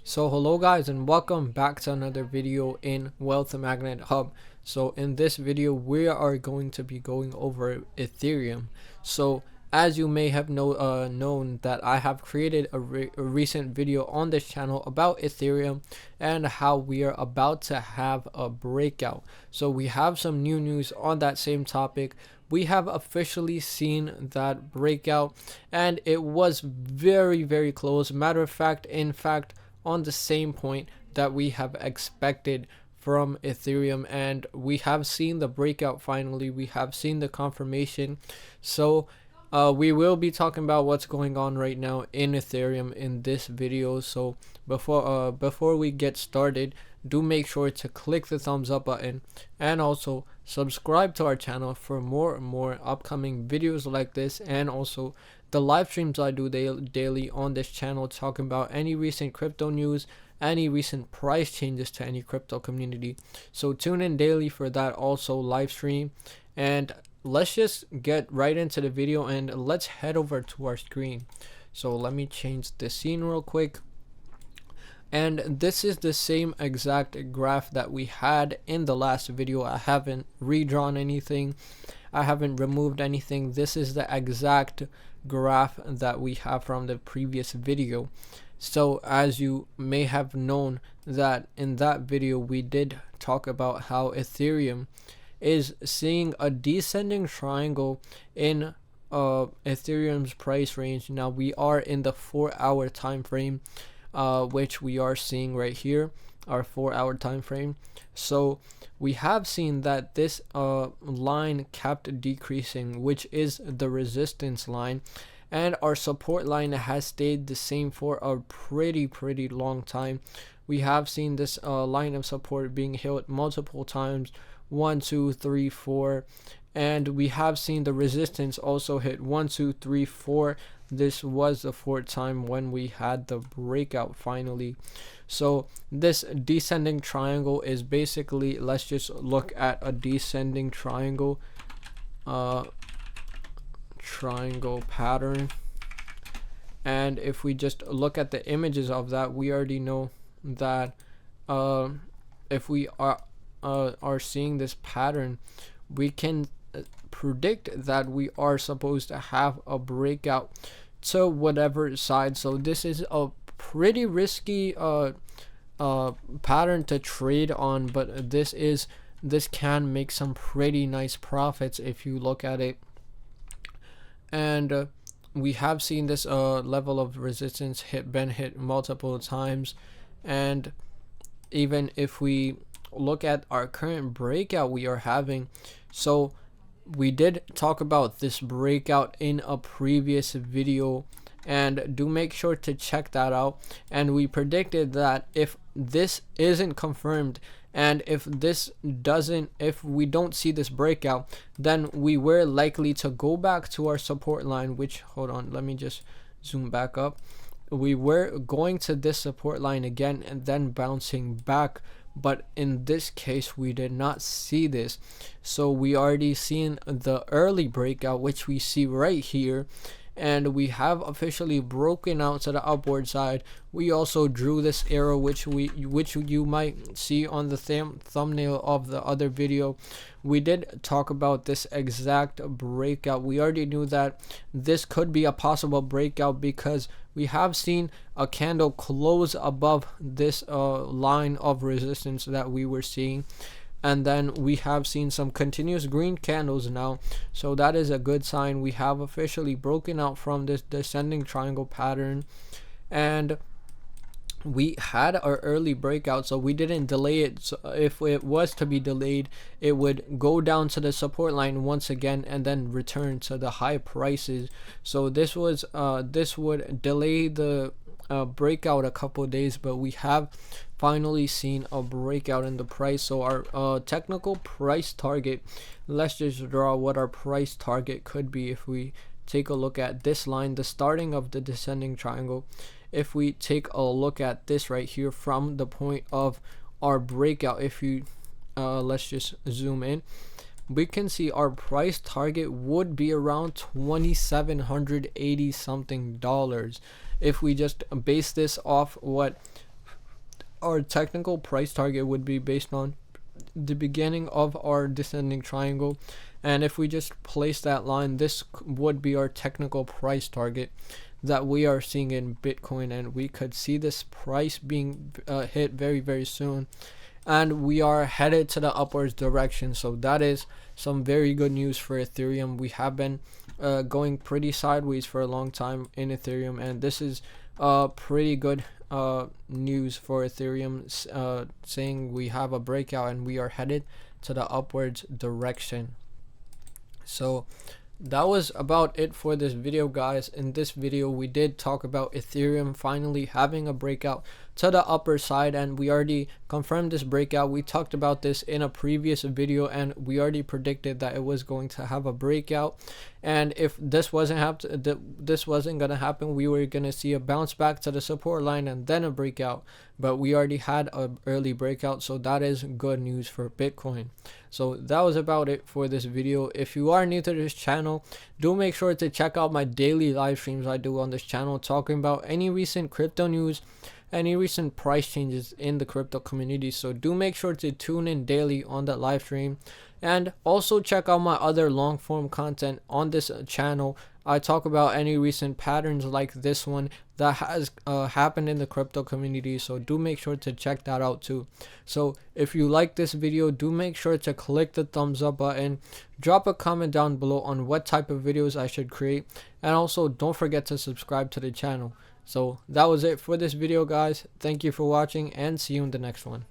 So hello guys, and welcome back to another video in Wealth Magnet Hub. So in this video we are going to be going over Ethereum. So as you may have known that I have created a recent video on this channel about Ethereum and how we are about to have a breakout. So we have some new news on that same topic. We have officially seen that breakout and it was very close. Matter of fact, on the same point that we have expected from Ethereum, and we have seen the breakout finally. We have seen the confirmation. So we will be talking about what's going on right now in Ethereum in this video. So before we get started, do make sure to click the thumbs up button and also subscribe to our channel for more and more upcoming videos like this, and also the live streams I do daily on this channel, talking about any recent crypto news, any recent price changes to any crypto community. So tune in daily for that also live stream. And let's just get right into the video and let's head over to our screen. So let me change the scene real quick. And this is the same exact graph that we had in the last video. I haven't redrawn anything, I haven't removed anything. This is the exact graph that we have from the previous video. So as you may have known, that in that video we did talk about how Ethereum is seeing a descending triangle in Ethereum's price range. Now we are in the 4-hour time frame, which we are seeing right here, our 4-hour time frame. So we have seen that this line kept decreasing, which is the resistance line, and our support line has stayed the same for a pretty long time. We have seen this line of support being hit multiple times, 1 2 3 4, and we have seen the resistance also hit 1 2 3 4. This was the fourth time when we had the breakout finally. So this descending triangle is basically, let's just look at a descending triangle pattern, and if we just look at the images of that, we already know that if we are seeing this pattern, we can predict that we are supposed to have a breakout to whatever side. So this is a pretty risky pattern to trade on, but this can make some pretty nice profits if you look at it. And we have seen this level of resistance been hit multiple times, and even if we look at our current breakout we are having, so we did talk about this breakout in a previous video, and do make sure to check that out. And we predicted that if this isn't confirmed, and if we don't see this breakout, then we were likely to go back to our support line, which, hold on, let me just zoom back up. We were going to this support line again and then bouncing back, but in this case we did not see this. So we already seen the early breakout, which we see right here, and we have officially broken out to the upward side. We also drew this arrow, which you might see on the thumbnail of the other video. We did talk about this exact breakout. We already knew that this could be a possible breakout because we have seen a candle close above this line of resistance that we were seeing, and then we have seen some continuous green candles now. So that is a good sign. We have officially broken out from this descending triangle pattern, and we had our early breakout, so we didn't delay it. So if it was to be delayed, it would go down to the support line once again and then return to the high prices. So this would delay the breakout a couple days, but we have finally seen a breakout in the price. So our technical price target, let's just draw what our price target could be. If we take a look at this line, the starting of the descending triangle, if we take a look at this right here from the point of our breakout, if you let's just zoom in, we can see our price target would be around $2,780 something. If we just base this off what our technical price target would be based on the beginning of our descending triangle, and if we just place that line, this would be our technical price target that we are seeing in Bitcoin, and we could see this price being hit very soon, and we are headed to the upwards direction. So that is some very good news for Ethereum. We have been going pretty sideways for a long time in Ethereum, and this is pretty good news for Ethereum, saying we have a breakout and we are headed to the upwards direction. So that was about it for this video, guys. In this video we did talk about Ethereum finally having a breakout to the upper side, and we already confirmed this breakout. We talked about this in a previous video, and we already predicted that it was going to have a breakout, and if this wasn't gonna happen, we were gonna see a bounce back to the support line and then a breakout. But we already had an early breakout, so that is good news for Bitcoin. So that was about it for this video. If you are new to this channel, do make sure to check out my daily live streams I do on this channel, talking about any recent crypto news, any recent price changes in the crypto community. So do make sure to tune in daily on that live stream, and also check out my other long form content on this channel. I talk about any recent patterns like this one that has happened in the crypto community, so do make sure to check that out too. So if you like this video, do make sure to click the thumbs up button, drop a comment down below on what type of videos I should create, and also don't forget to subscribe to the channel. So that was it for this video, guys. Thank you for watching, and see you in the next one.